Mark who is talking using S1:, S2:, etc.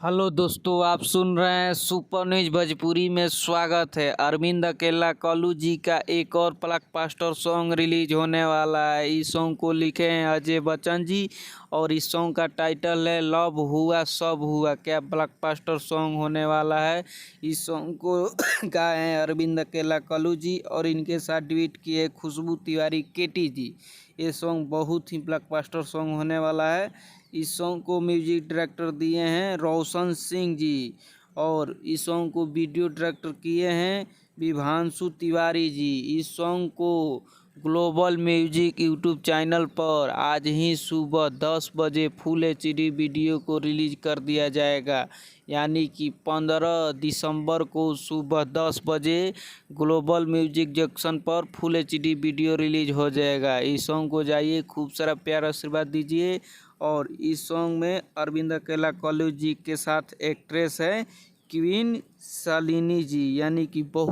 S1: Hello दोस्तों, आप सुन रहे हैं सुपर न्यूज भोजपुरी में। स्वागत है। अरविंद अकेला कल्लू जी का एक और ब्लॉकबस्टर सॉन्ग रिलीज होने वाला है। इस सॉन्ग को लिखे हैं अजय बच्चन जी और इस सॉन्ग का टाइटल है लव हुआ सब हुआ। क्या ब्लॉकबस्टर सॉन्ग होने वाला है। इस सॉन्ग को गाए हैं अरविंद अकेला कल्लू जी और इनके साथ ट्वीट किए खुशबू तिवारी केटी जी। ये सॉन्ग बहुत ही ब्लॉकबस्टर सॉन्ग होने वाला है। इस सॉन्ग को म्यूजिक डायरेक्टर दिए हैं रोशन सिंह जी और इस सॉन्ग को वीडियो डायरेक्टर किए हैं विभांशु तिवारी जी। इस सॉन्ग को ग्लोबल म्यूजिक यूट्यूब चैनल पर आज ही सुबह 10 बजे फुल एचडी वीडियो को रिलीज कर दिया जाएगा, यानी कि 15 दिसंबर को सुबह 10 बजे ग्लोबल म्यूजिक जंक्शन पर फुल एचडी वीडियो रिलीज हो जाएगा। इस सॉन्ग को जाइए खूब सारा प्यार आशीर्वाद दीजिए। और इस सॉन्ग में अरविंद अकेला कल्लू जी के साथ एक्ट्रेस है क्वीन शालिनी जी, यानी कि बहुत